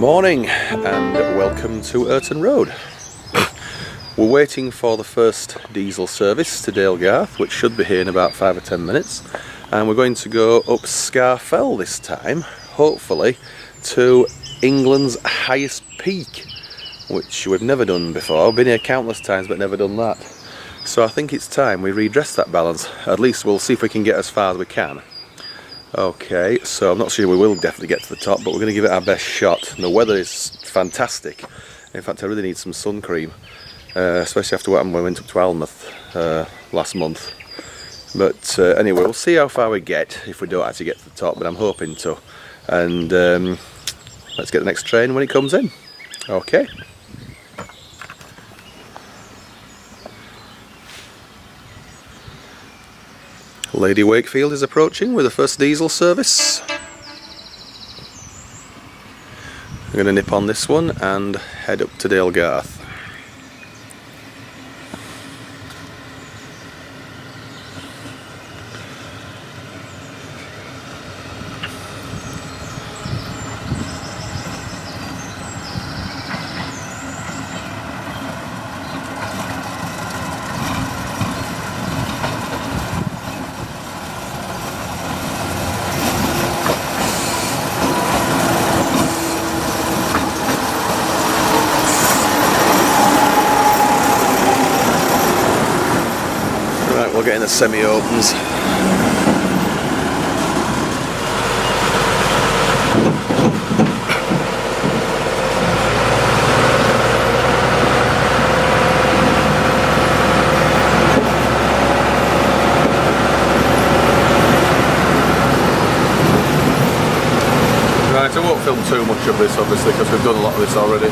Morning and welcome to Irton Road. We're waiting for the first diesel service to Dalegarth, which should be here in about 5 or 10 minutes, and we're going to go up Scafel this time, hopefully to England's highest peak, which we've never done before. I've been here countless times but never done that, so I think it's time we redress that balance. At least we'll see if we can get as far as we can. Okay, so I'm not sure we will definitely get to the top, but we're going to give it our best shot. And the weather is fantastic. In fact, I really need some sun cream, especially after what happened when we went up to Alnmouth last month. But anyway, we'll see how far we get if we don't actually get to the top, but I'm hoping to. And let's get the next train when it comes in. Okay. Lady Wakefield is approaching with the first diesel service. I'm going to nip on this one and head up to Dalegarth. We'll get in the semi-opens. Right, I won't film too much of this obviously because we've done a lot of this already.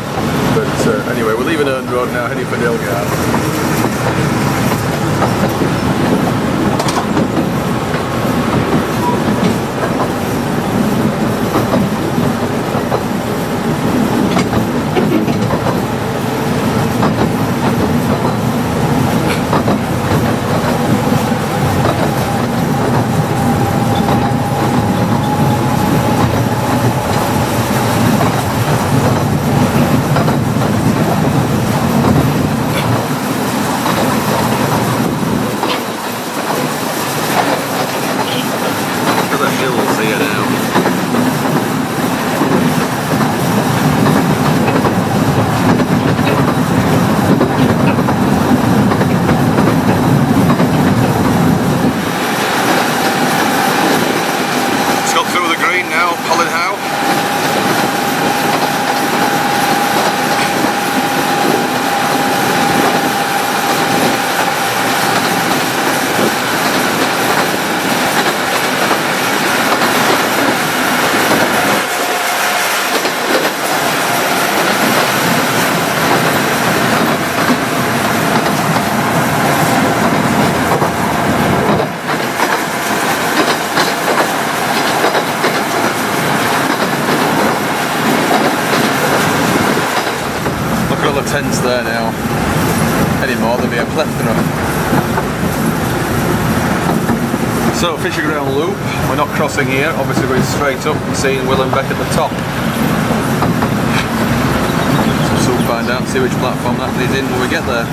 But anyway, we're leaving Irton Road now, heading for Dalegarth. Tents there now. Anymore, there'll be a plethora. So, Fisher Ground Loop, we're not crossing here, obviously going straight up and seeing Willenbeck at the top. So we'll find out, see which platform that is in when we get there.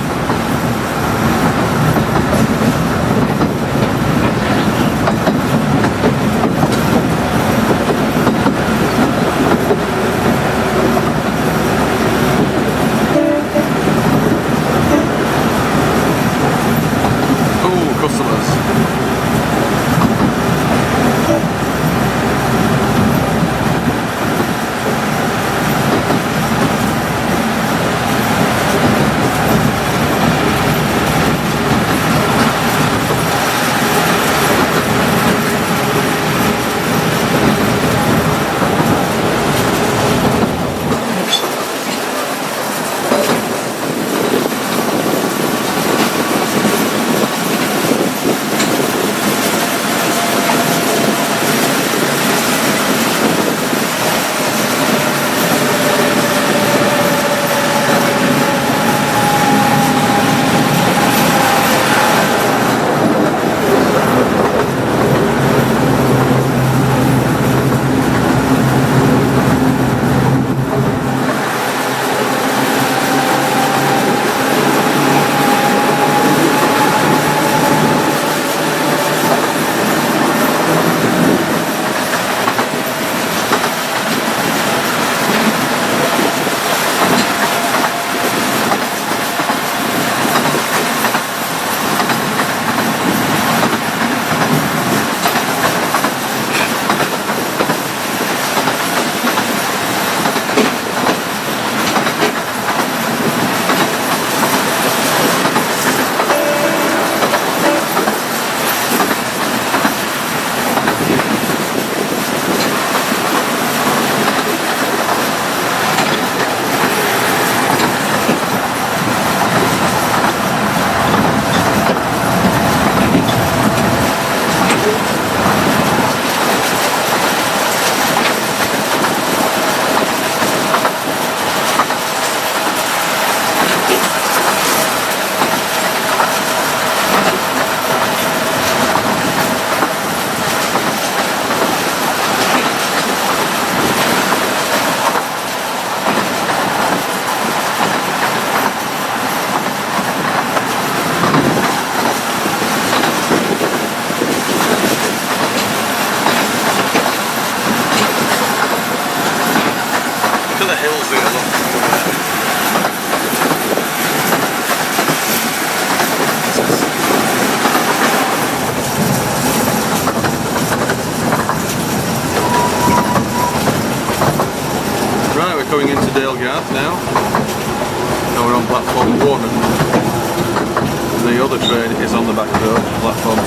Now we're on platform 1 and the other train is on the back road, platform 2.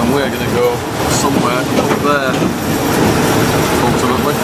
And we're going to go somewhere up there, ultimately.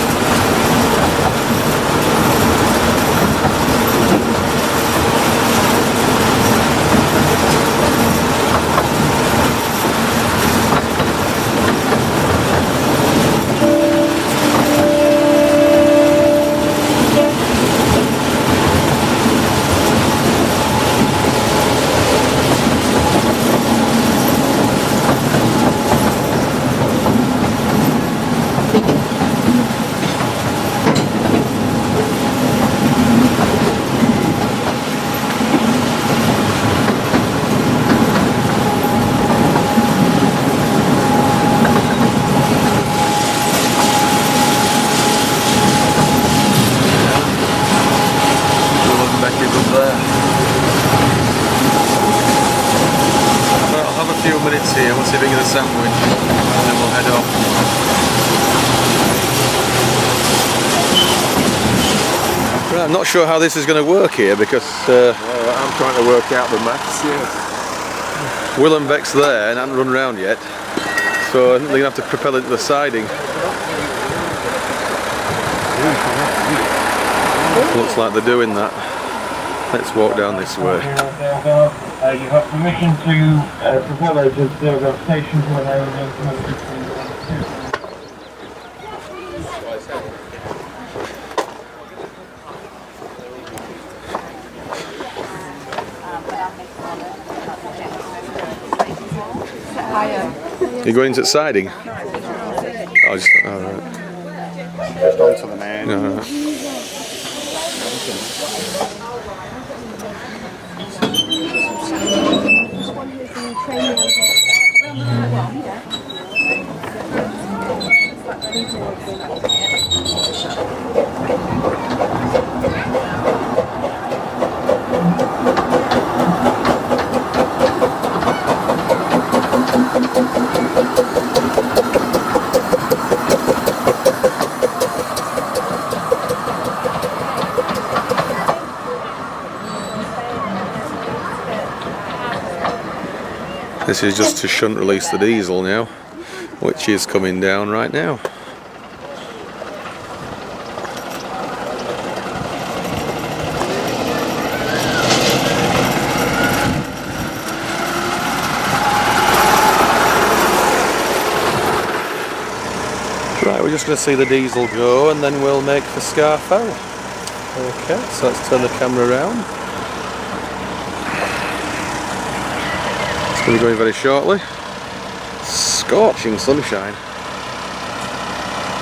Here, we'll see if we get a sandwich and then we'll head off. Right, I'm not sure how this is going to work here because I'm trying to work out the maths, yes. Willem Beck's there and hasn't run around yet, so they're going to have to propel into the siding. Looks like they're doing that. Let's walk down this way. You have permission to propel over to Dalegarth station for an You're going into siding? Oh, just, alright. Just onto the man. No. This is just to shunt release the diesel now, which is coming down right now. Right, we're just going to see the diesel go and then we'll make for Scafel. Okay, so let's turn the camera around. It's going to be going very shortly. Scorching sunshine.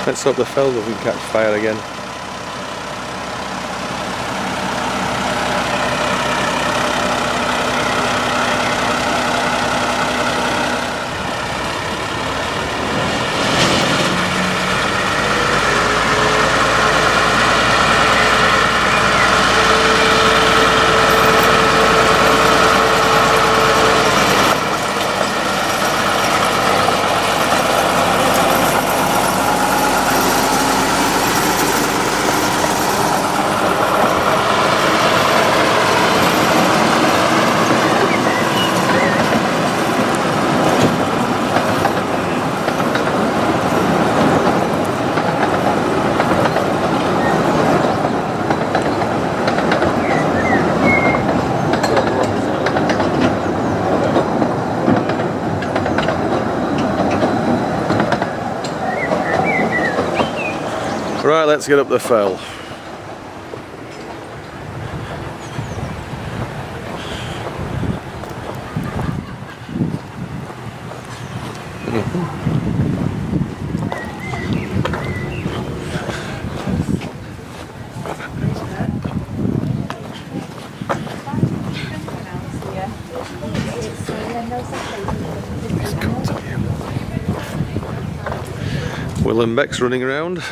Let's hope the fell doesn't catch fire again. Right, let's get up the fell. Willem Beck's running around.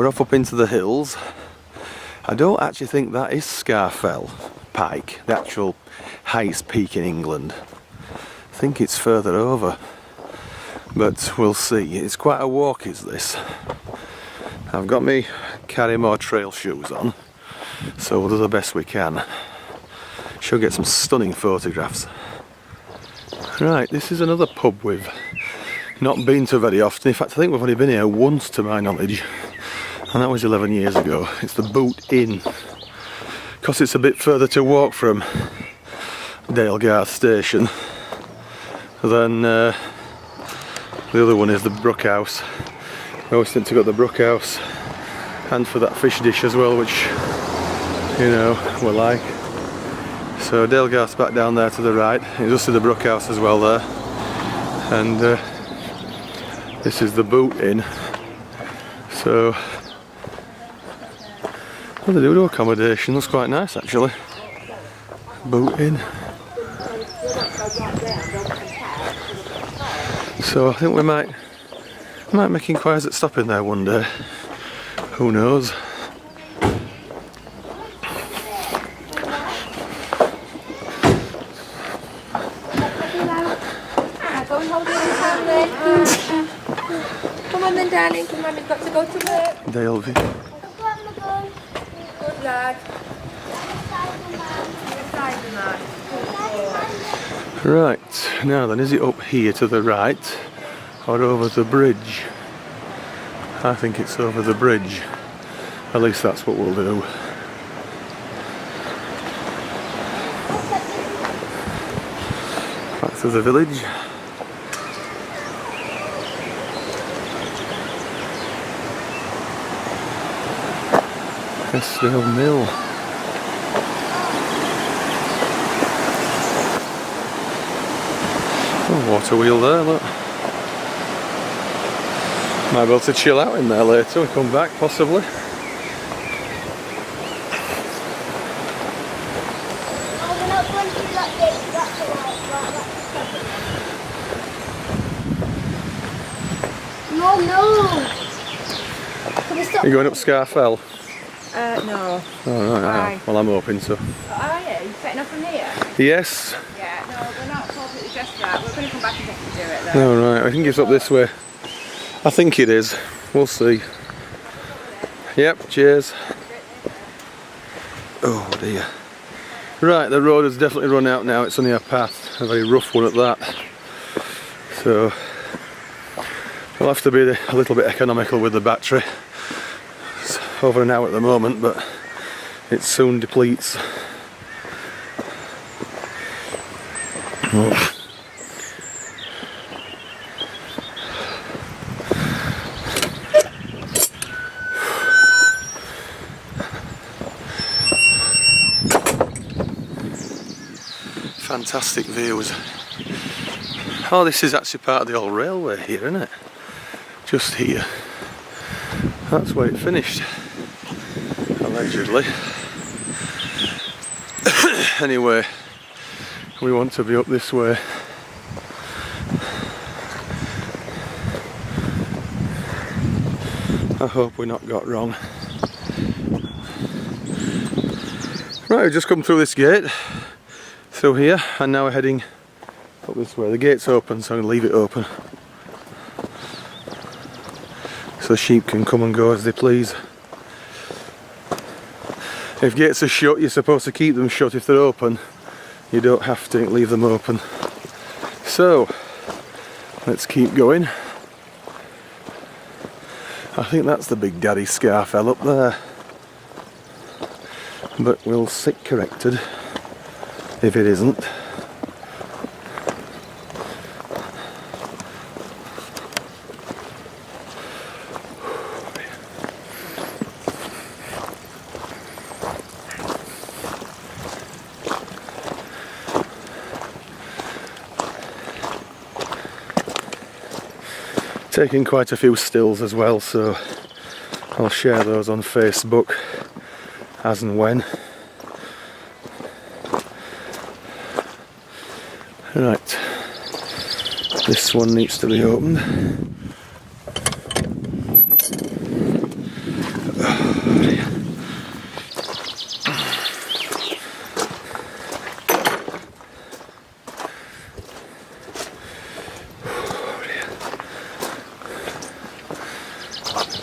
we're off up into the hills. I don't actually think that is Scafel Pike, the actual highest peak in England. I think it's further over, but we'll see. It's quite a walk, is this. I've got me carry more trail shoes on, so we'll do the best we can. Should get some stunning photographs. Right, this is another pub we've not been to very often. In fact, I think we've only been here once to my knowledge, and that was 11 years ago. It's the Boot Inn, because it's a bit further to walk from Dalegarth station than the other one is the Brook House. I always tend to go to the Brook House and for that fish dish as well, which, you know, we like. So Dalegarth's back down there to the right. You just see the Brook House as well there, and this is the Boot Inn. So well, they do accommodation. Looks quite nice actually. Boot Inn. So I think we might make inquiries at stopping there one day. Who knows? Come on then, darling. Come on, we've got to go to work. Dalevy. Good lad. Right, now then, is it up here to the right or over the bridge? I think it's over the bridge. At least that's what we'll do. Back to the village. Scafel Mill. Oh, water wheel there, look. Might be able to chill out in there later, we come back possibly. No. Can we stop? Are you going up Scafel? No. Oh, right, Why? well I'm hoping so. Are you setting up from here? Yes. Yeah, no, we're not completely just that. We're going to come back and get to do it though. Oh right, I think it's up this way. I think it is. We'll see. Yep, cheers. Oh dear. Right, the road has definitely run out now. It's only a path, a very rough one at that. So we'll have to be a little bit economical with the battery. It's over an hour at the moment, but it soon depletes. Oh. Fantastic views. Oh, this is actually part of the old railway here, isn't it? Just here. That's where it finished, allegedly. Anyway, we want to be up this way. I hope we're not got wrong. Right, we've just come through this gate, through here, and now we're heading up this way. The gate's open, so I'm going to leave it open so sheep can come and go as they please. If gates are shut, you're supposed to keep them shut. If they're open, you don't have to leave them open. So let's keep going. I think that's the Big Daddy Scafel up there, but we'll sit corrected if it isn't. Taking quite a few stills as well, so I'll share those on Facebook as and when. Right, this one needs to be opened.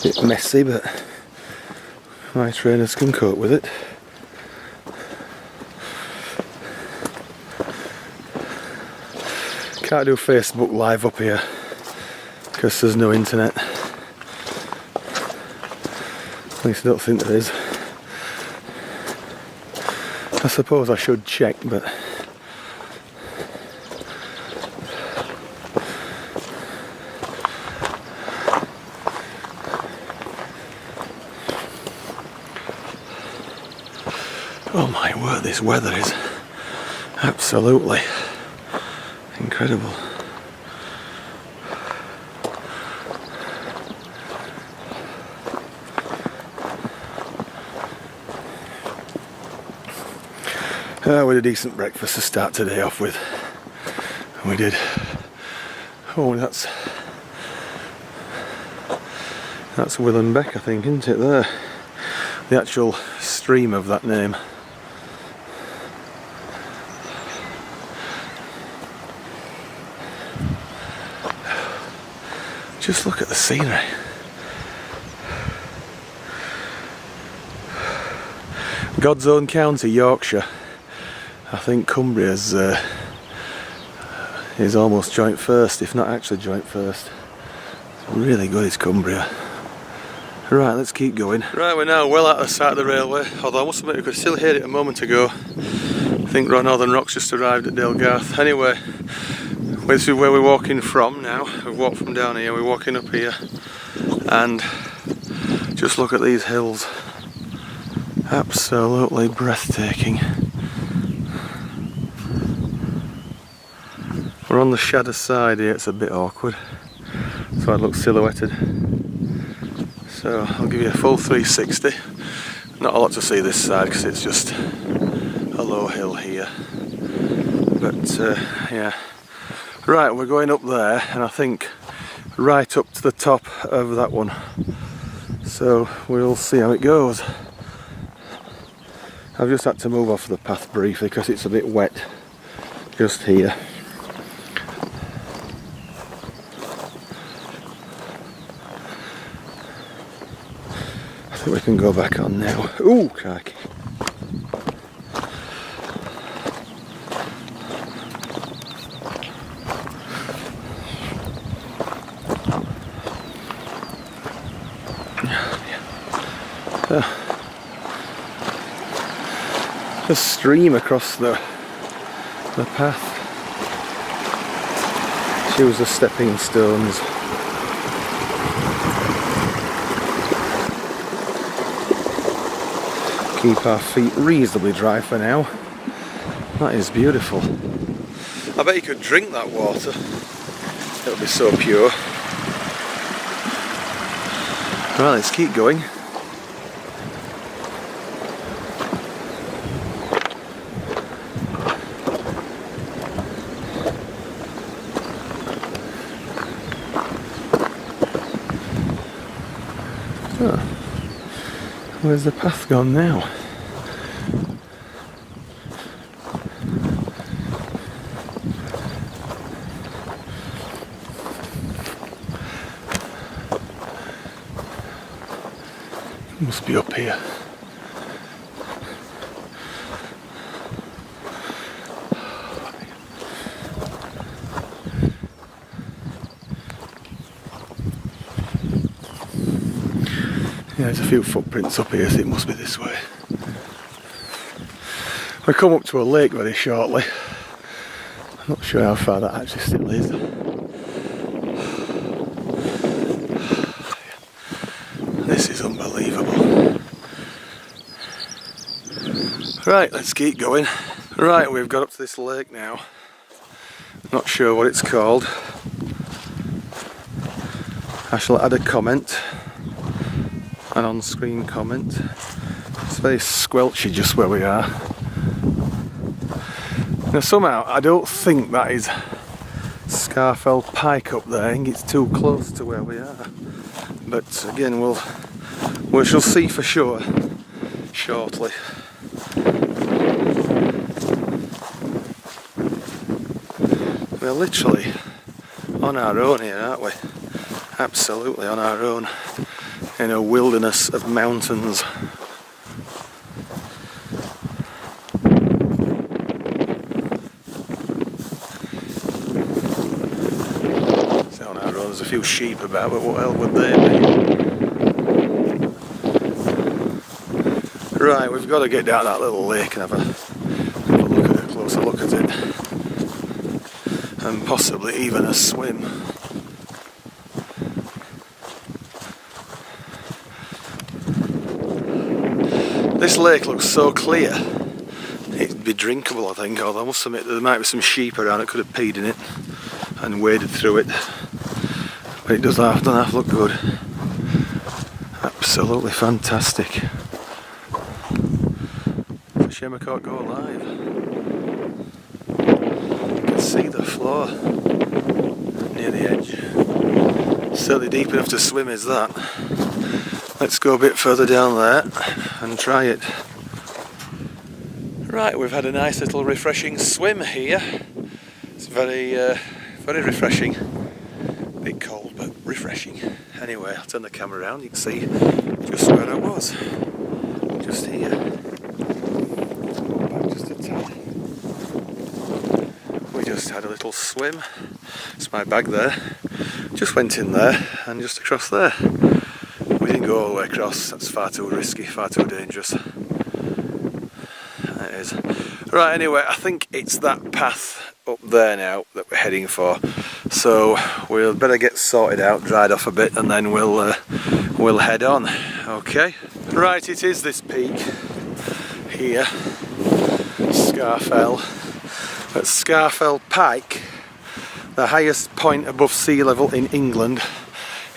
bit messy, but my trainers can cope with it. Can't do Facebook Live up here because there's no internet. At least I don't think there is. I suppose I should check, but oh my word, this weather is absolutely incredible. We had a decent breakfast to start today off with. We did. Oh, that's Willenbeck, I think, isn't it there? The actual stream of that name. Just look at the scenery. God's own county, Yorkshire. I think Cumbria's is almost joint first, if not actually joint first. It's really good, is Cumbria. Right, let's keep going. Right, we're now well out of the side of the railway, although I must admit we could still hear it a moment ago. I think Northern Rock's just arrived at Dalegarth. Anyway, this is where we're walking from now. We've walked from down here, we're walking up here, and just look at these hills. Absolutely breathtaking. We're on the shadow side here, it's a bit awkward, so it looks silhouetted. So I'll give you a full 360. Not a lot to see this side because it's just a low hill here. But yeah. Right, we're going up there, and I think right up to the top of that one. So we'll see how it goes. I've just had to move off the path briefly because it's a bit wet just here. I think we can go back on now. Ooh, crikey. A stream across the path. Choose the stepping stones. Keep our feet reasonably dry for now. That is beautiful. I bet you could drink that water. It'll be so pure. Right, let's keep going. Oh, where's the path gone now? Must be up here. Yeah, there's a few footprints up here, so it must be this way. We come up to a lake very shortly. I'm not sure how far that actually still is. This is unbelievable. Right, let's keep going. Right, we've got up to this lake now. Not sure what it's called. I shall add a comment. An on-screen comment. It's very squelchy just where we are. Now somehow I don't think that is Scafel Pike up there. I think it's too close to where we are. But again, we shall see for sure shortly. We're literally on our own here, aren't we? Absolutely on our own. in a wilderness of mountains. So now there's a few sheep about, but what else would they be? Right, we've got to get down that little lake and have a closer look at it, and possibly even a swim. This lake looks so clear, it'd be drinkable I think, although I must admit there might be some sheep around that could have peed in it and waded through it, but it doesn't have to look good. Absolutely fantastic. It's a shame I can't go live. You can see the floor near the edge. Certainly deep enough to swim is that. Let's go a bit further down there and try it. Right, we've had a nice little refreshing swim here. It's very refreshing. A bit cold, but refreshing. Anyway, I'll turn the camera around, you can see just where I was. Just here. Back just a tad. We just had a little swim. It's my bag there. Just went in there and just across there. We didn't go all the way across, that's far too risky, far too dangerous. It is. Right, anyway, I think it's that path up there now that we're heading for. So we'll better get sorted out, dried off a bit, and then we'll head on. Okay. Right, it is this peak here, Scafel. At Scafel Pike, the highest point above sea level in England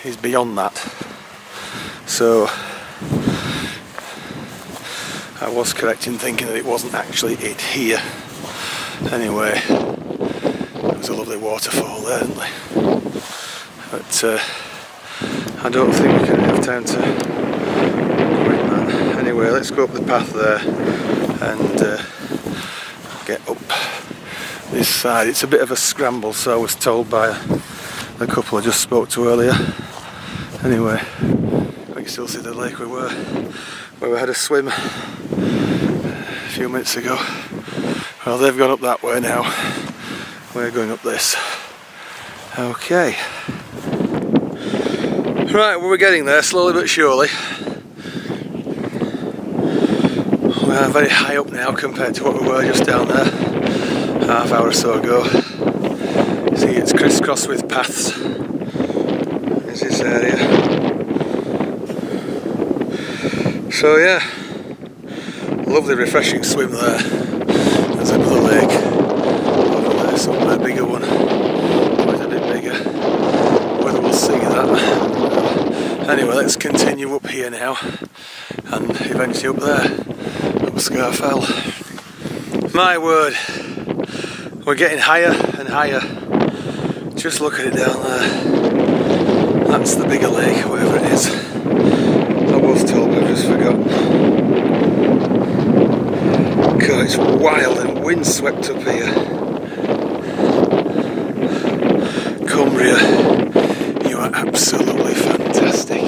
is beyond that. So I was correct in thinking that it wasn't actually it here. Anyway, there was a lovely waterfall there, isn't there? But I don't think we can have time to go in that. Anyway, let's go up the path there and get up this side. It's a bit of a scramble, so I was told by the couple I just spoke to earlier. Anyway, I can still see the lake where we had a swim a few minutes ago. Well, they've gone up that way now. We're going up this. Okay. Right, well, we're getting there slowly but surely. We're very high up now compared to what we were just down there half hour or so ago. See, it's crisscrossed with paths. There's this area. So yeah, lovely refreshing swim there. There's another lake over there, somewhere, bigger one, quite a bit bigger. Whether we'll see that. Anyway, let's continue up here now and eventually up there, up Scafel. My word, we're getting higher and higher. Just look at it down there. That's the bigger lake, whatever it is. I was told, but I've just forgotten. God, it's wild and windswept up here. Cumbria, you are absolutely fantastic.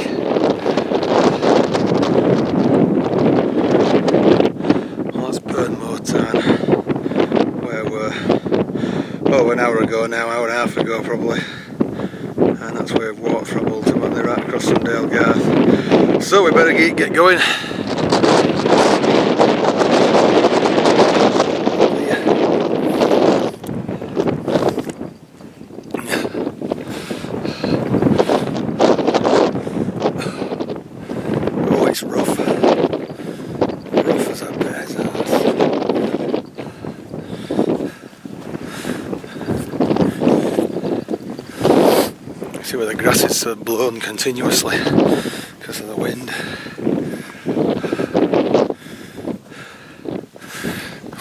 Well, that's Burnmoor Tarn, where we're an hour ago now, hour and a half ago probably. And that's where we've walked from ultimately, right across from Dalegarth. So we better get going. Oh, it's rough. Rough as a bear's ass. See where the grass is blown continuously because of the wind.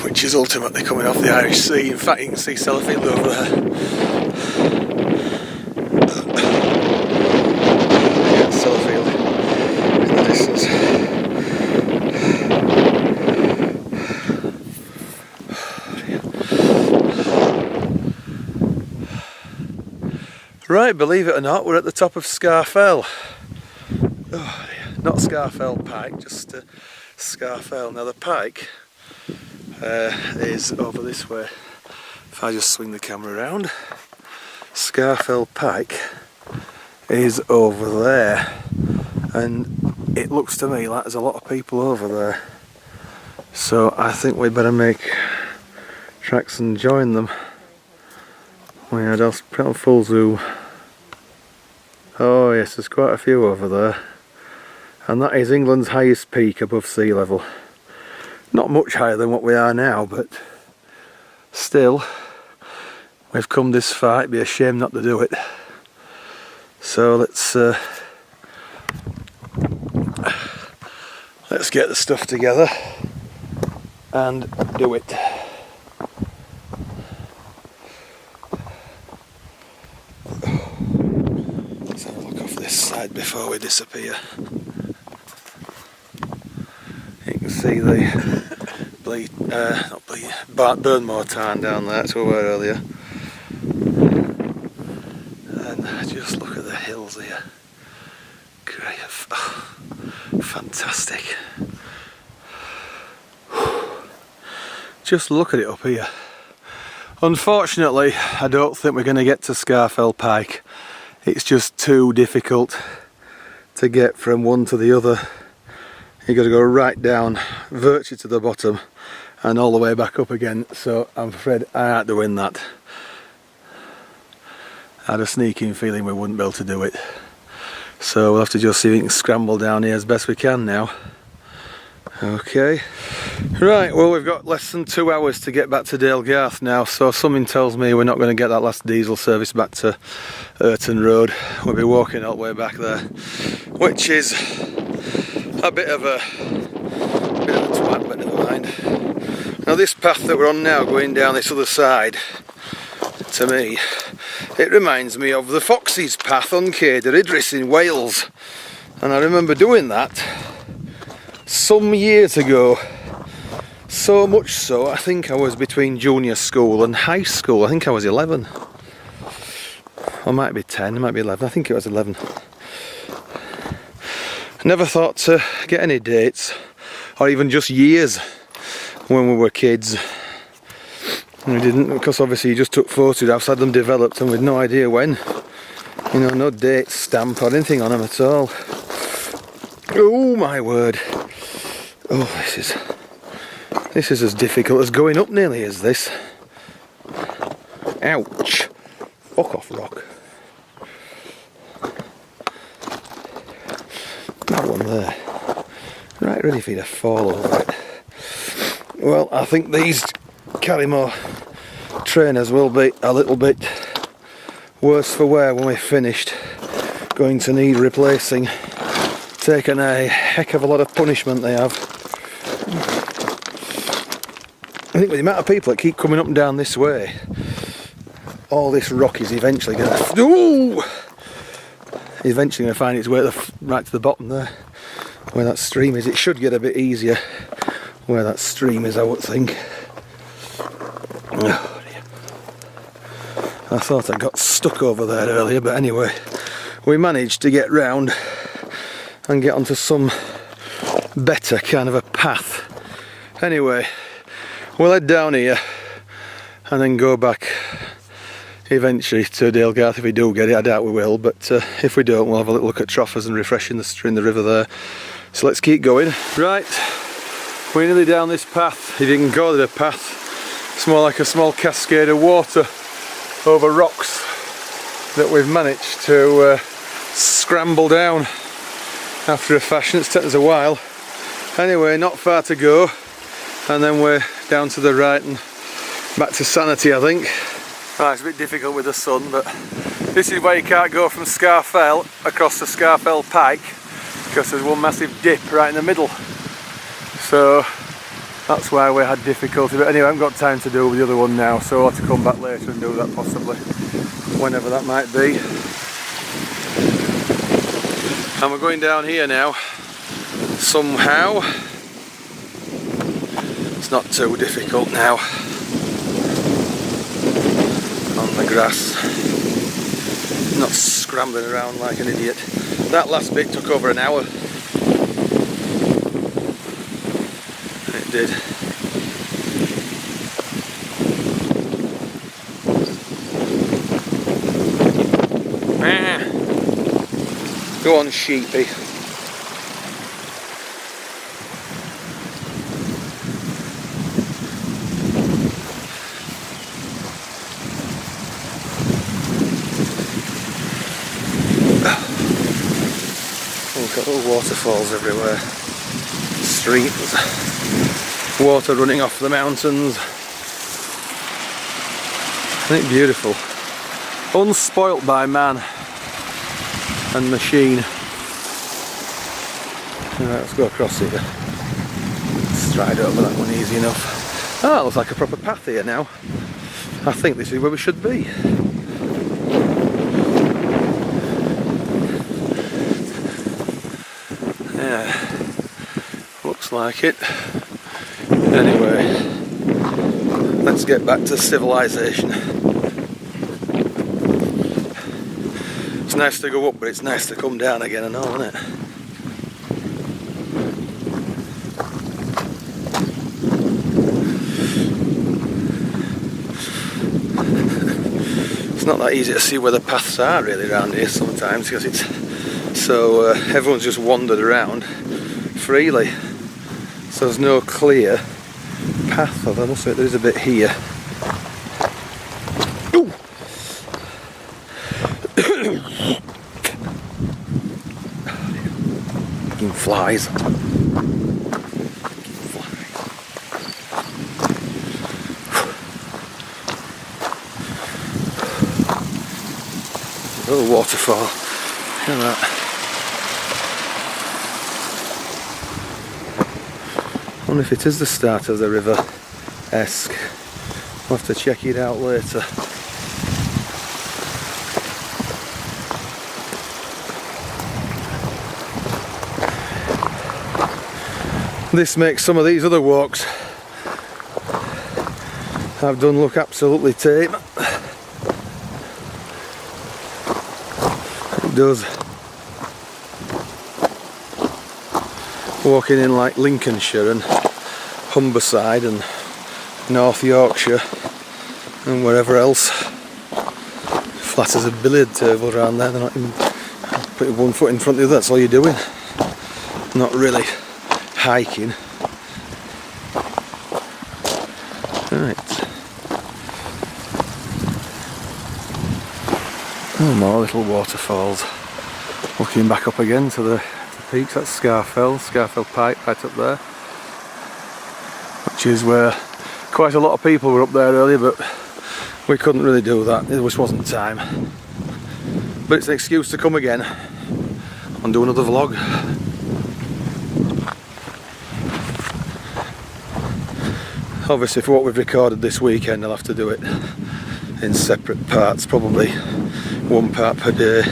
Which is ultimately coming off the Irish Sea. In fact, you can see Sellafield over there. Yeah, Sellafield in the distance. Right, believe it or not, we're at the top of Scafel. Oh dear. Not Scafel Pike, just Scafel. Now the pike is over this way. If I just swing the camera around, Scafel Pike is over there, and it looks to me like there's a lot of people over there. So I think we better make tracks and join them. Yeah, I'll put on full zoom. Oh yes, there's quite a few over there. And that is England's highest peak above sea level. Not much higher than what we are now, but still, we've come this far. It'd be a shame not to do it. So let's get the stuff together and do it. Let's have a look off this side before we disappear. You can see the Burnmore tarn down there, that's where we were earlier. And just look at the hills here. Great, oh, fantastic. Just look at it up here. Unfortunately, I don't think we're going to get to Scafel Pike. It's just too difficult to get from one to the other. You've got to go right down, virtually to the bottom, and all the way back up again. So I'm afraid I aren't doing that. I had a sneaking feeling we wouldn't be able to do it. So we'll have to just see if we can scramble down here as best we can now. Okay. Right, well we've got less than 2 hours to get back to Dalegarth now, so something tells me we're not going to get that last diesel service back to Irton Road. We'll be walking all the way back there, which is a bit of a twat, but never mind. Now this path that we're on now, going down this other side, to me, it reminds me of the Foxes path on Ceder Idris in Wales. And I remember doing that some years ago. So much so, I think I was between junior school and high school. I think I was 11. Or it might be 10, it might be 11. I think it was 11. I never thought to get any dates, or even just years, when we were kids. We didn't, because obviously you just took photographs, had them developed, and with no idea when. You know, no date stamp or anything on them at all. Oh my word. Oh, this is as difficult as going up nearly as this. Ouch. Fuck off, rock. That one there. Right ready for you to fall over it. Well, I think these Carrymore trainers will be a little bit worse for wear when we're finished. Going to need replacing. Taken a heck of a lot of punishment they have. I think with the amount of people that keep coming up and down this way, all this rock is eventually going to find its way right to the bottom there, where that stream is. It should get a bit easier where that stream is, I would think. Oh dear. I thought I got stuck over there earlier, but anyway, we managed to get round and get onto some better kind of a path. Anyway, we'll head down here and then go back eventually to Dalegarth if we do get it. I doubt we will, but if we don't, we'll have a little look at Troffers and refreshing in the river there. So let's keep going. Right, we're nearly down this path, if you can call it a path. It's more like a small cascade of water over rocks that we've managed to scramble down after a fashion. It's taken us a while. Anyway, not far to go, and then we're down to the right and back to sanity, I think. Right, it's a bit difficult with the sun, but this is where you can't go from Scafel across the Scafel Pike, because there's one massive dip right in the middle. So that's why we had difficulty. But anyway, I haven't got time to do the other one now, so I'll have to come back later and do that possibly, whenever that might be. And we're going down here now, somehow. It's not too difficult now. On the grass. Not scrambling around like an idiot. That last bit took over an hour. It did. Go on, sheepy. We've got little waterfalls everywhere. Streams. Water running off the mountains. Isn't it beautiful? Unspoilt by man and machine. Right, let's go across here. Stride over that one easy enough. Ah, looks like a proper path here now. I think this is where we should be. Yeah, looks like it. Anyway, let's get back to civilization. It's nice to go up, but it's nice to come down again and all, isn't it? It's not that easy to see where the paths are really around here sometimes, because it's so everyone's just wandered around freely, so there's no clear path. I must say there is a bit here. Flies. Little waterfall. Look at that. I wonder if it is the start of the river-esque. I'll have to check it out later. This makes some of these other walks I've done look absolutely tame. It does. Walking in like Lincolnshire and Humberside and North Yorkshire and wherever else. Flat as a billiard table around there. They're not even putting one foot in front of the other, that's all you're doing. Not really hiking. Right. Oh, more little waterfalls. Looking back up again to the peaks, that's Scafel Pipe right up there. Which is where quite a lot of people were up there earlier, but we couldn't really do that. It just wasn't time. But it's an excuse to come again and do another vlog. Obviously for what we've recorded this weekend I'll have to do it in separate parts, probably one part per day,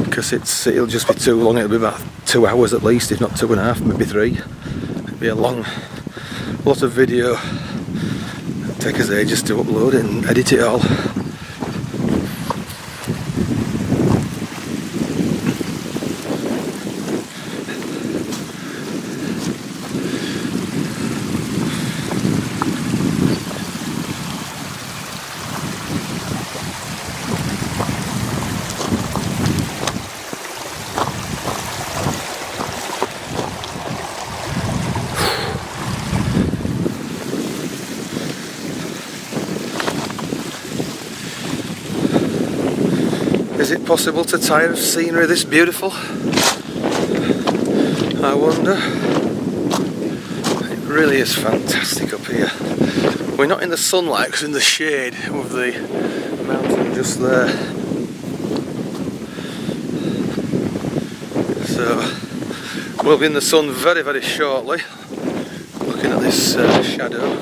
because it'll just be too long. It'll be about 2 hours at least, if not 2.5, maybe 3. It'll be a lot of video. It'll take us ages to upload it and edit it all. Is it possible to tire of scenery this beautiful? I wonder. It really is fantastic up here. We're not in the sunlight because we're in the shade of the mountain just there. So we'll be in the sun very, very shortly. Looking at this shadow.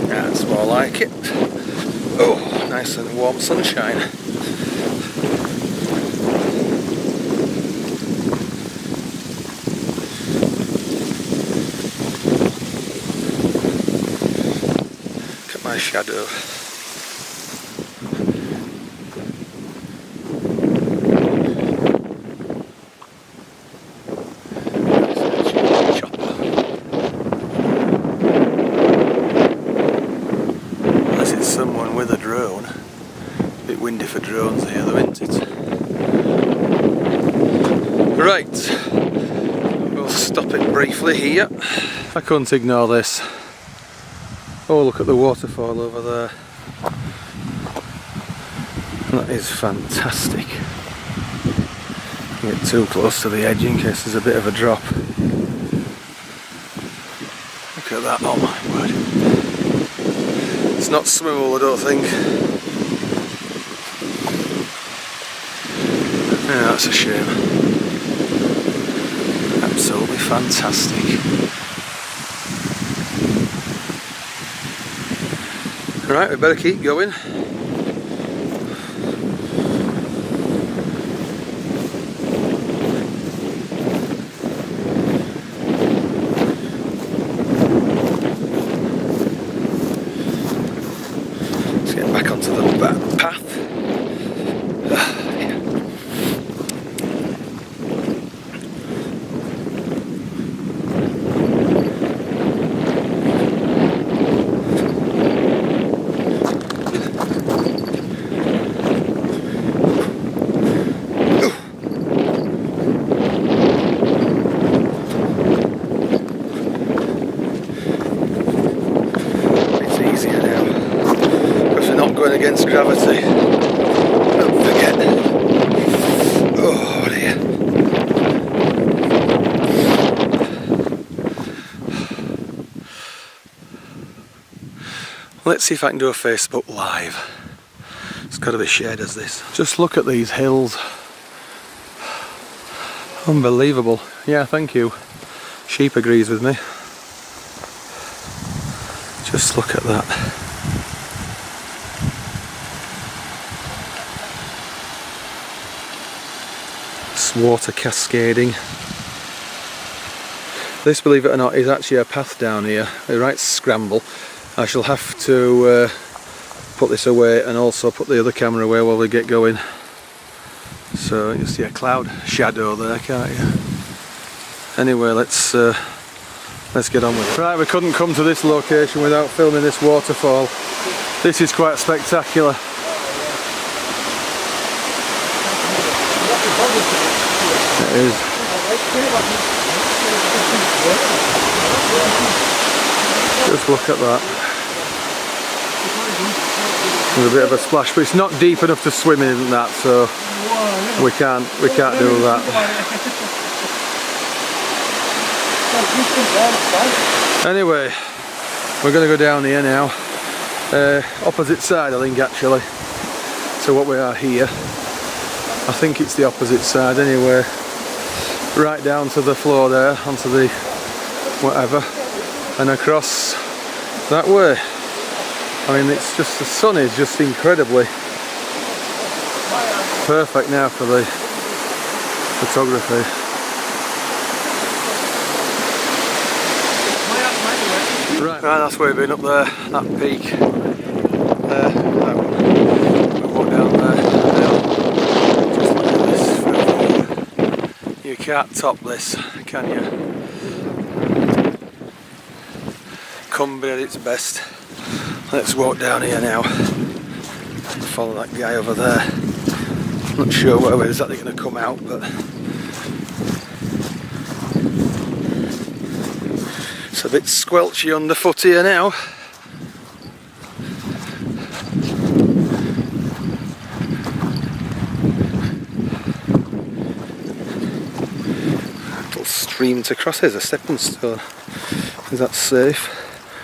That's more like it. Oh, nice and warm sunshine. shadow. Unless it's someone with a drone. A bit windy for drones here though, isn't it? Right, we'll stop it briefly here. I couldn't ignore this. Oh, look at the waterfall over there. That is fantastic. Get too close to the edge in case there's a bit of a drop. Look at that, oh my word. It's not swimmable, I don't think. Yeah, that's a shame. Absolutely fantastic. Right, we better keep going. Let's get back onto the back path. Against gravity. Don't forget. Oh dear. Let's see if I can do a Facebook Live. It's got to be shared as this. Just look at these hills. Unbelievable. Yeah, thank you. Sheep agrees with me. Just look at that. Water cascading. This, believe it or not, is actually a path down here, a right scramble. I shall have to put this away and also put the other camera away while we get going. So you see a cloud shadow there, can't you? Anyway, let's get on with it. Right, we couldn't come to this location without filming this waterfall. This is quite spectacular. It is. Just look at that. There's a bit of a splash, but it's not deep enough to swim in that, so we can't do that. Anyway, we're going to go down here now. Opposite side, I think, actually, to what we are here. I think it's the opposite side anyway. Right down to the floor there, onto the whatever, and across that way. I mean, it's just, the sun is just incredibly perfect now for the photography. Right, that's where we've been, up there, that peak. There, that one. We'll walk down there. Just look at this. You can't top this, can you? Cumbria at its best. Let's walk down here now. Follow that guy over there. Not sure where we're exactly going to come out, but it's a bit squelchy underfoot here now. Little stream to cross. There's a stepping stone. Is that safe?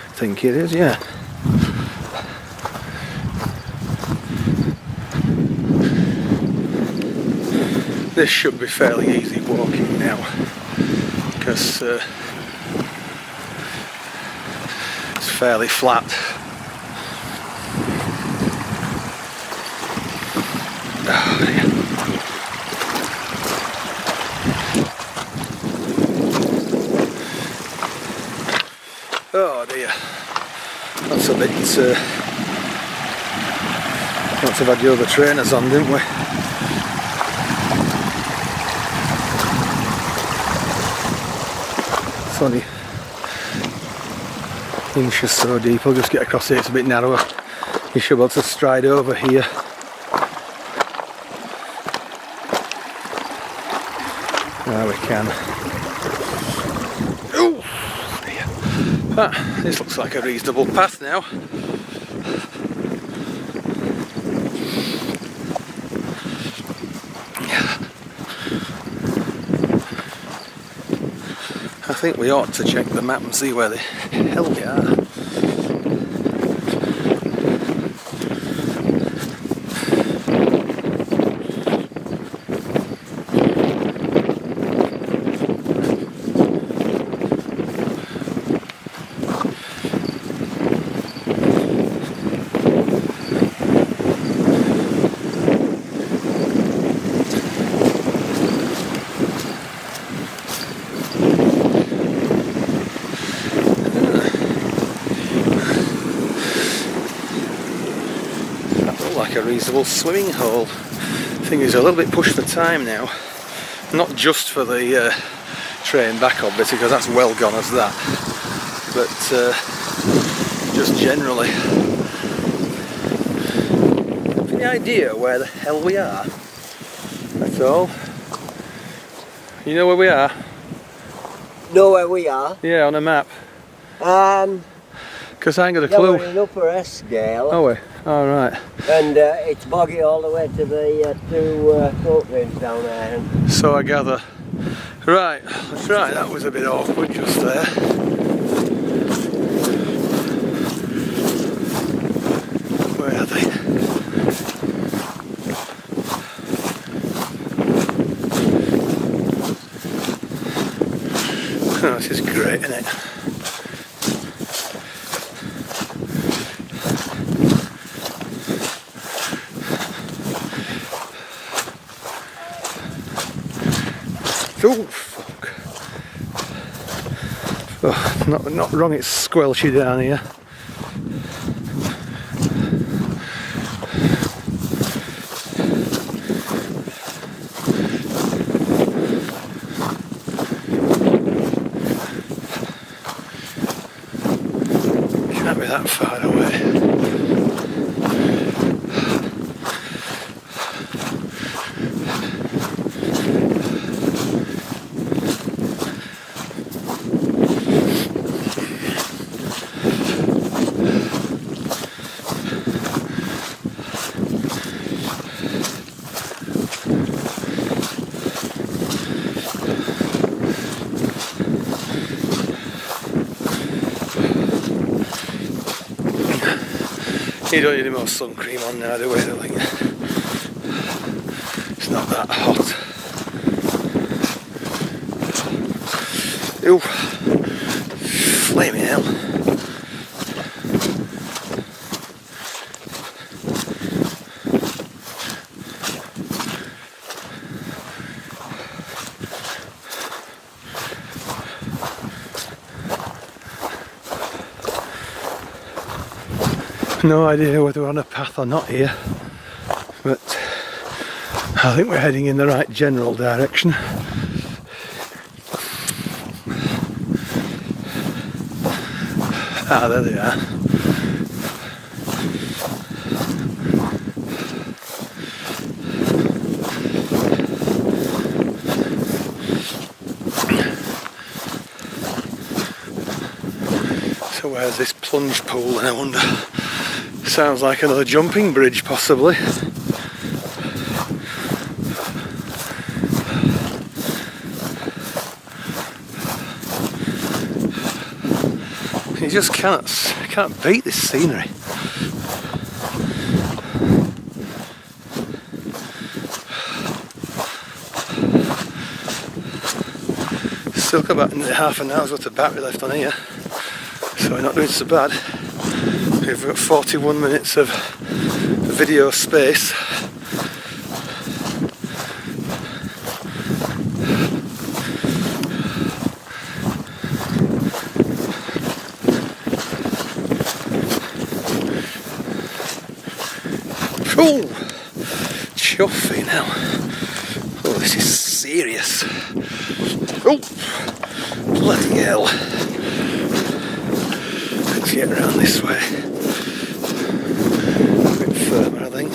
I think it is, yeah. This should be fairly easy walking now, because it's fairly flat. Oh dear. Oh dear. That's a bit Must have had the other trainers on, didn't we? It's only an inch or so deep. I'll just get across here, it's a bit narrower. You should be able to stride over here. There we can. Oh, this looks like a reasonable path now. I think we ought to check the map and see where the hell we are. Like a reasonable swimming hole. Thing is, a little bit pushed for time now. Not just for the train back obviously, because that's well gone as that, but just generally. Any idea where the hell we are? That's all. You know where we are? Know where we are? Yeah, on a map. Because I ain't got a Yeah, clue. we're in Upper Scale. Oh, we? All right. And it's boggy all the way to the two coat rings down there. So I gather. Right, that's right, that was a bit awkward just there. Where are they? Oh, this is great, isn't it? Oh fuck! Oh, not wrong. It's squelchy down here. Can't be that far away. You don't need any more sun cream on now, do we? I think it's not that hot. Ew, flaming hell. No idea whether we're on a path or not here, but I think we're heading in the right general direction. Ah, there they are. So where's this plunge pool, and I wonder? Sounds like another jumping bridge, possibly. You just can't beat this scenery. Still got about half an hour's worth of battery left on here, so we're not doing so bad. We've got 41 minutes of video space. Oh, chuffy now. Oh, this is serious. Oh, bloody hell. Let's get around this way. A bit firmer, I think.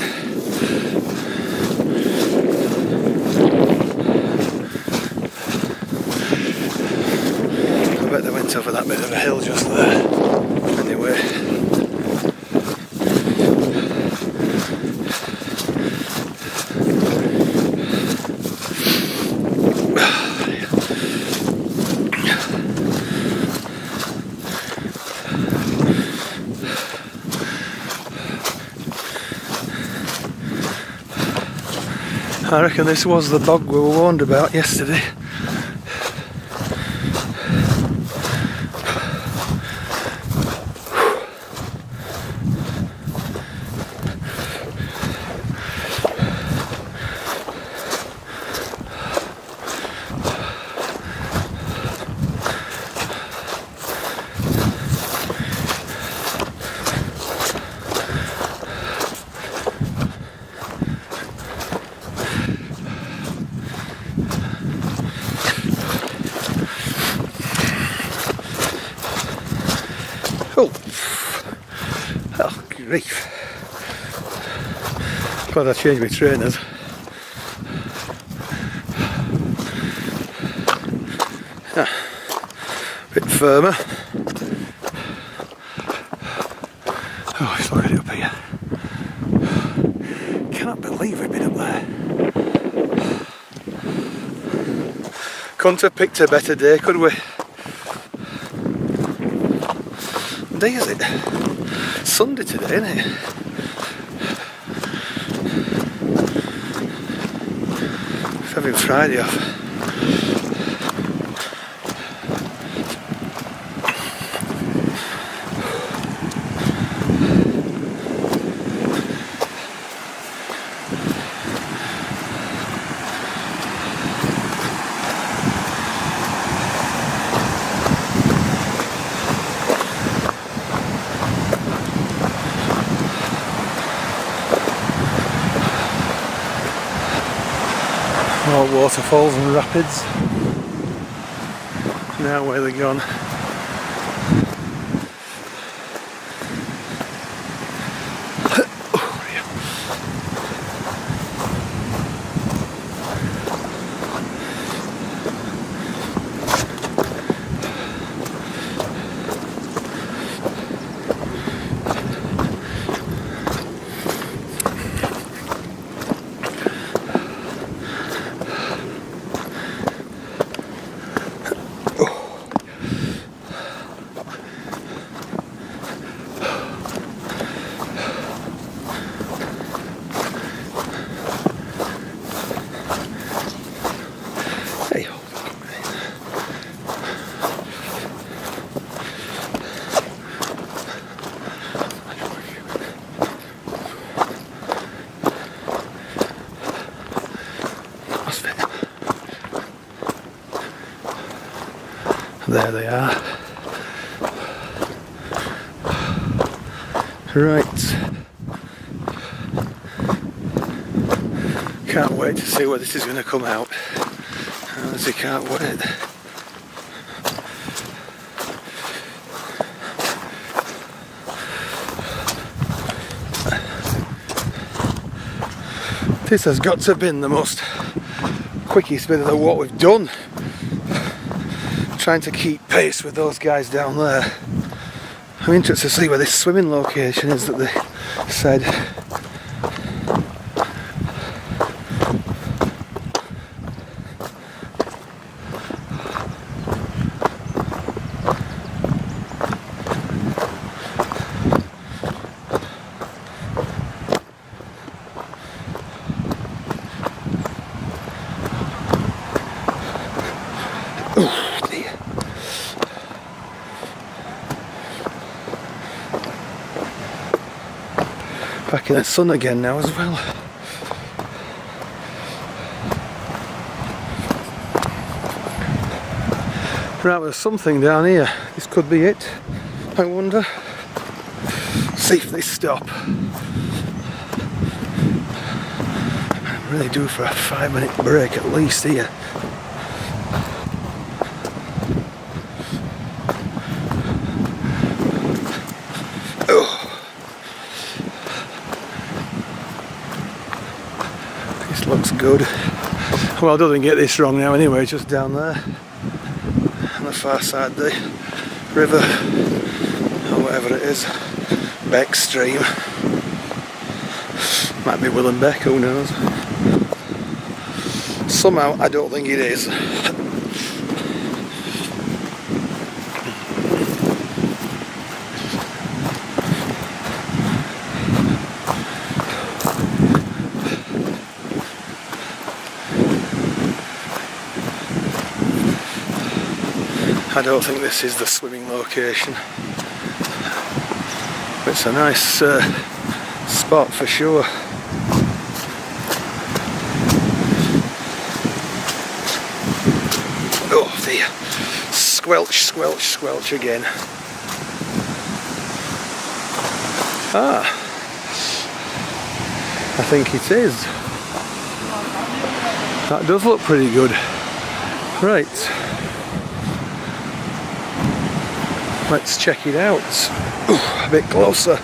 I bet they went over that bit of a hill just there. Anyway. I reckon this was the bog we were warned about yesterday. Oh, grief. Glad I changed my trainers. Bit firmer. Oh, it's already up here. Cannot believe we've been up there. Couldn't have picked a better day, could we? What day is it? Sunday today, isn't it? It's having Friday off. More waterfalls and rapids. Now where they're gone. There they are. Right. Can't wait to see where this is going to come out. Honestly, can't wait. This has got to have been the most quickest bit of what we've done. Trying to keep pace with those guys down there. I'm interested to see where this swimming location is that they said. Back in the sun again now as well. Right, there's something down here. This could be it. I wonder. See if they stop. Really due for a 5-minute break at least here. Oh. This looks good. Well, I don't get this wrong now anyway, just down there on the far side of the river, or whatever it is, Beck Stream. Might be Willenbeck, who knows. Somehow I don't think it is. I don't think this is the swimming location. It's a nice spot for sure. Oh dear. Squelch, squelch, squelch again. Ah. I think it is. That does look pretty good. Right. Let's check it out. Ooh, a bit closer.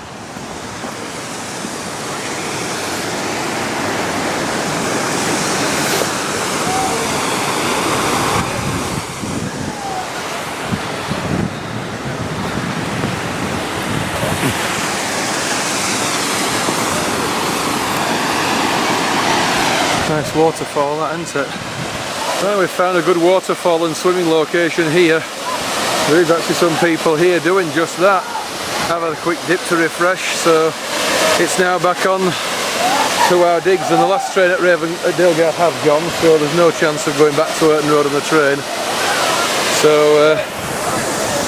Nice waterfall, that, isn't it? Well, we've found a good waterfall and swimming location here. There is actually some people here doing just that. Have a quick dip to refresh, so it's now back on to our digs, and the last train at Dalegarth have gone, so there's no chance of going back to Irton Road on the train. So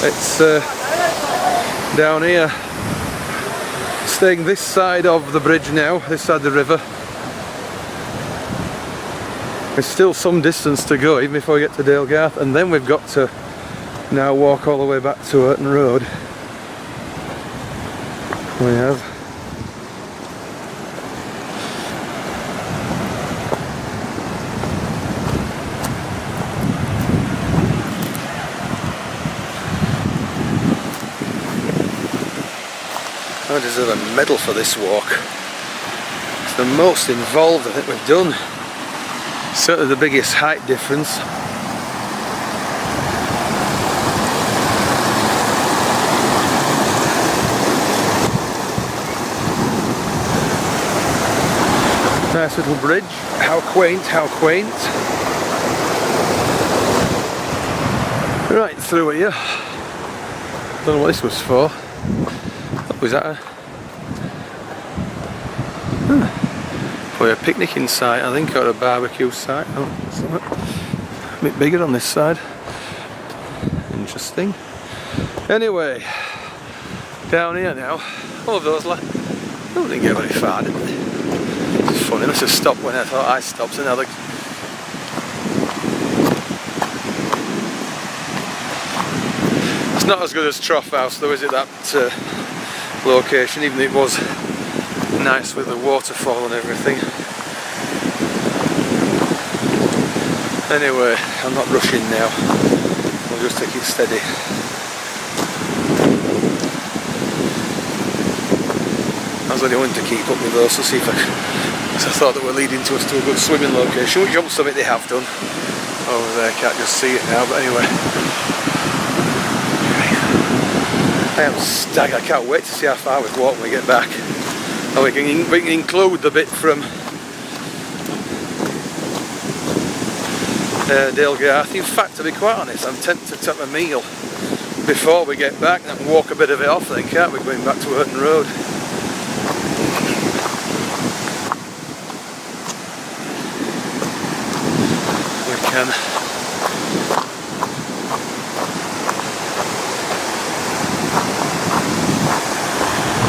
it's down here, staying this side of the bridge now, this side of the river. There's still some distance to go even before we get to Dalegarth, and then we've got to now walk all the way back to Irton Road. We have. I deserve a medal for this walk. It's the most involved I think we've done. Certainly the biggest height difference. Nice little bridge. How quaint, how quaint. Right through here. Don't know what this was for. What was that? Probably a picnicking site, I think, or a barbecue site. Oh, something. A bit bigger on this side. Interesting. Anyway, down here now. All of those didn't get very far, did they? It's funny, must have stopped when I thought I stopped, and now they... It's not as good as Trough House though, is it, that location, even though it was nice with the waterfall and everything. Anyway, I'm not rushing now, I'll just take it steady. I was only wanting to keep up with those to see if because I thought that we're leading to us to a good swimming location, which jump summit they have done over there. Can't just see it now, but anyway, I am stag. I can't wait to see how far we've walked when we get back, and we can include the bit from Dalegarth. In fact, to be quite honest, I'm tempted to have a meal before we get back and walk a bit of it off then, can't we, going back to Irton Road.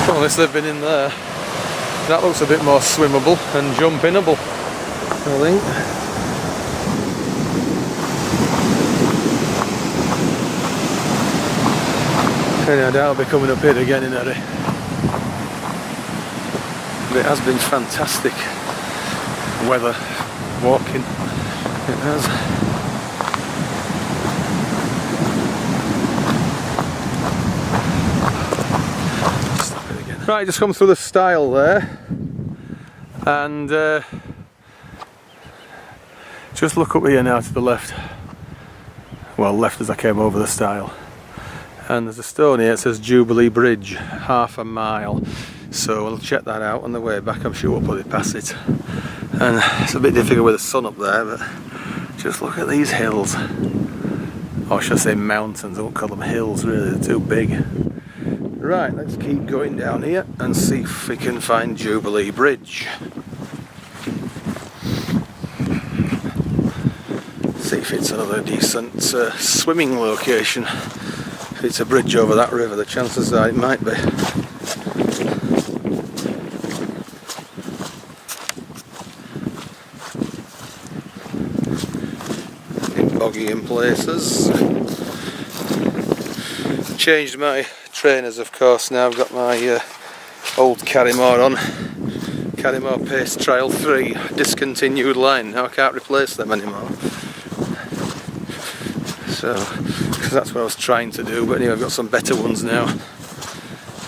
Well, unless they've been in there, that looks a bit more swimmable and jump-inable, I think. Anyway, I doubt I'll be coming up here again in a hurry. But it has been fantastic. weather walking. It has. Stop it again. Right, just come through the stile there, and just look up here now to the left. Well, left as I came over the stile. And there's a stone here, it says Jubilee Bridge, half a mile. So we'll check that out on the way back. I'm sure we'll put it past it. And it's a bit difficult with the sun up there, but just look at these hills. Or should I say mountains? I won't call them hills really, they're too big. Right, let's keep going down here and see if we can find Jubilee Bridge. See if it's another decent swimming location. If it's a bridge over that river, the chances are it might be. Boggy in places. Changed my trainers, of course. Now I've got my old Carrymore on. Carrymore Pace Trial 3 discontinued line. Now I can't replace them anymore. So, because that's what I was trying to do. But anyway, I've got some better ones now,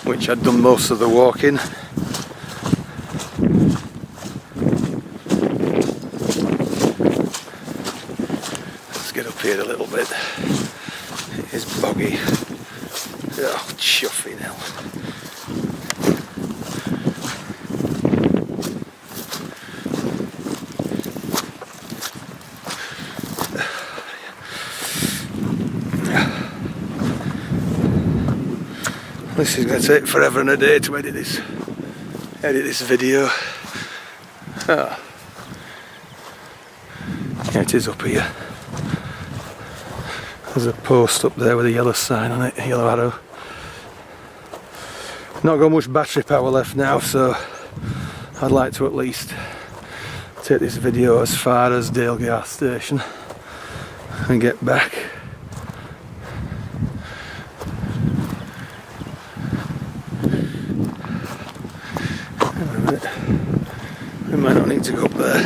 which I'd done most of the walking. Get up here a little bit. It is boggy. Oh, chuffing hell. This is going to take forever and a day to edit this video. Oh. Yeah, it is up here. There's a post up there with a yellow sign on it, a yellow arrow. Not got much battery power left now, so I'd like to at least take this video as far as Dalegarth station and get back. We might not need to go up there.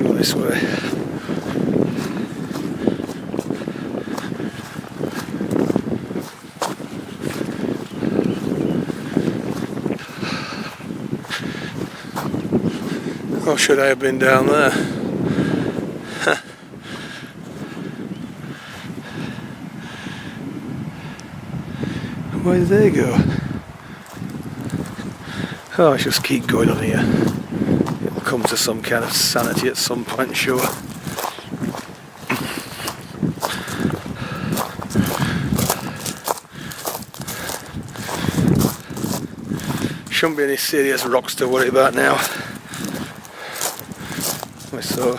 Go this way. Or should I have been down there? Where did they go? Oh, I just keep going on here. It'll come to some kind of sanity at some point, sure. Shouldn't be any serious rocks to worry about now. We're so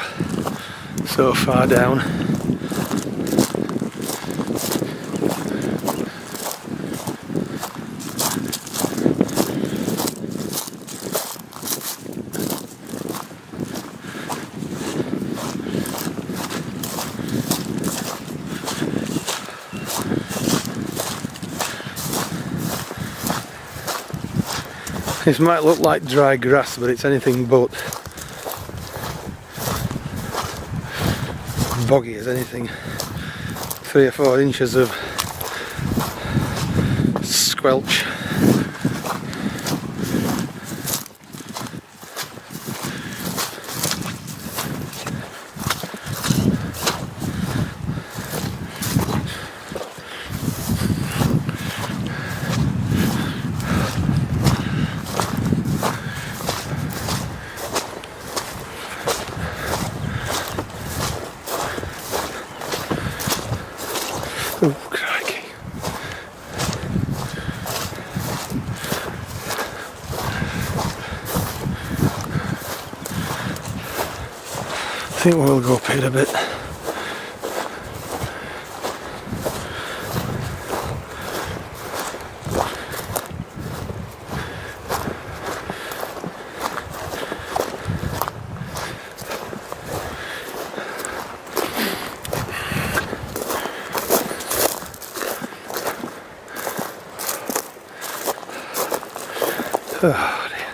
far down. This might look like dry grass, but it's anything but. Boggy as anything. 3 or 4 inches of squelch. Oh, crikey. I think we'll go up here a bit. Oh dear.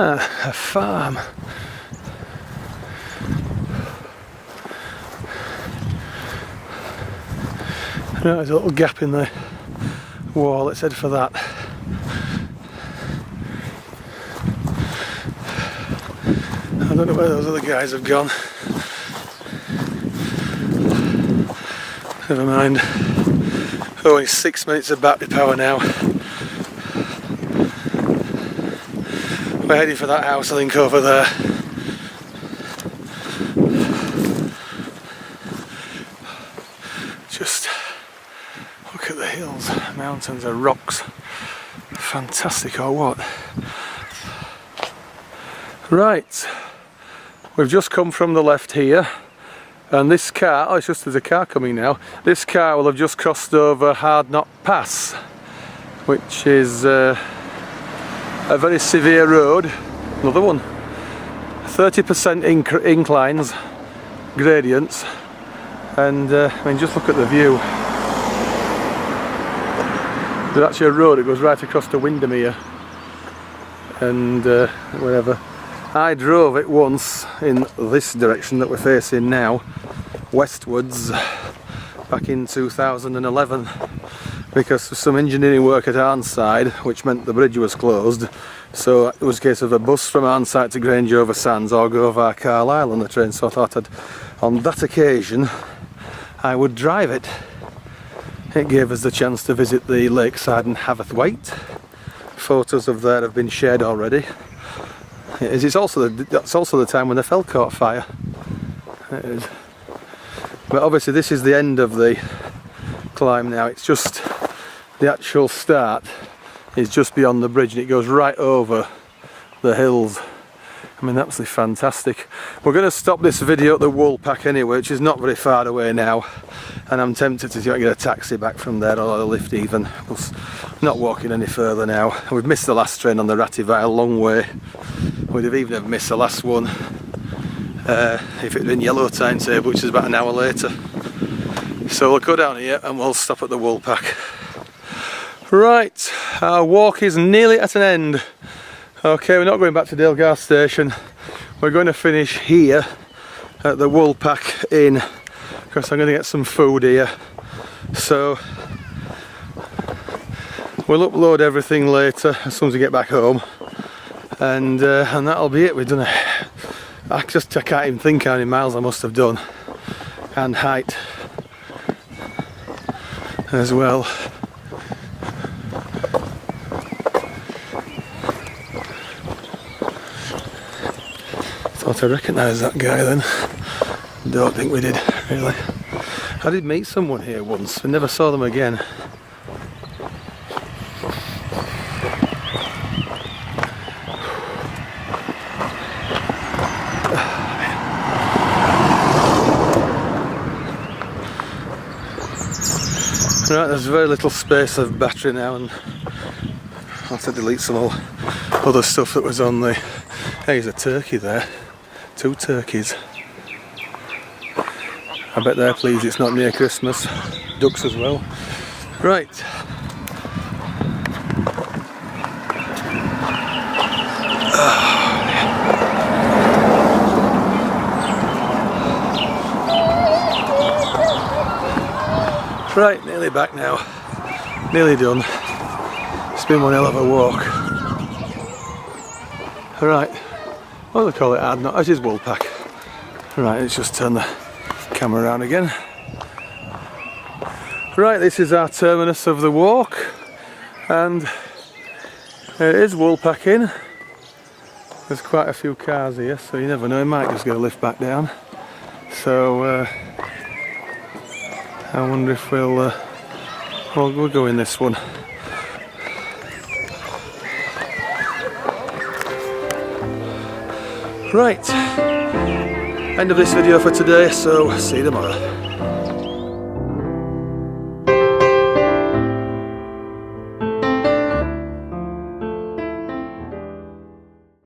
a farm. Right, there's a little gap in the wall, let's head for that. I don't know where those other guys have gone. Never mind. Only 6 minutes of battery power now. We're heading for that house, I think, over there. Just look at the hills, mountains and rocks. Fantastic, or what? Right, we've just come from the left here, and this car, oh, it's just there's a car coming now. This car will have just crossed over Hard Knot Pass, which is a very severe road. Another one. 30% inclines, gradients, and I mean, just look at the view. There's actually a road that goes right across to Windermere and wherever. I drove it once in this direction that we're facing now, westwards, back in 2011, because of some engineering work at Arnside, which meant the bridge was closed. So it was a case of a bus from Arnside to Grange over Sands or go via Carlisle on the train. So I thought on that occasion I would drive it. It gave us the chance to visit the lakeside and Haverthwaite. Photos of that have been shared already. That's also the time when the fell caught fire. It is. But obviously this is the end of the climb now. It's just the actual start is just beyond the bridge, and it goes right over the hills. I mean, absolutely fantastic. We're going to stop this video at the Woolpack anyway, which is not very far away now, and I'm tempted to get a taxi back from there, or a lift even. We're not walking any further now. We've missed the last train on the Rattivite a long way. We'd have even have missed the last one if it had been yellow timetable, which is about an hour later. So we'll go down here and we'll stop at the Woolpack. Right, our walk is nearly at an end. Okay, we're not going back to Dalegarth station. We're going to finish here at the Woolpack Inn, because I'm going to get some food here. So we'll upload everything later as soon as we get back home, and that'll be it. We've done it. I can't even think how many miles I must have done, and height as well. Thought I recognised that guy then. Don't think we did, really. I did meet someone here once, we never saw them again. Right, there's very little space of battery now, and I'll have to delete some other stuff that was on the... Hey, there's a turkey there. 2 turkeys. I bet they're pleased it's not near Christmas. Ducks as well. Right. Right, nearly back now. Nearly done. It's been one hell of a walk. Right. What do they call it? R&ER. It is Woolpack. Right, let's just turn the camera around again. Right, this is our terminus of the walk, and it is Woolpack Inn. There's quite a few cars here, so you never know, you might just get a lift back down. So I wonder if we'll go in this one. Right, end of this video for today, so see you tomorrow.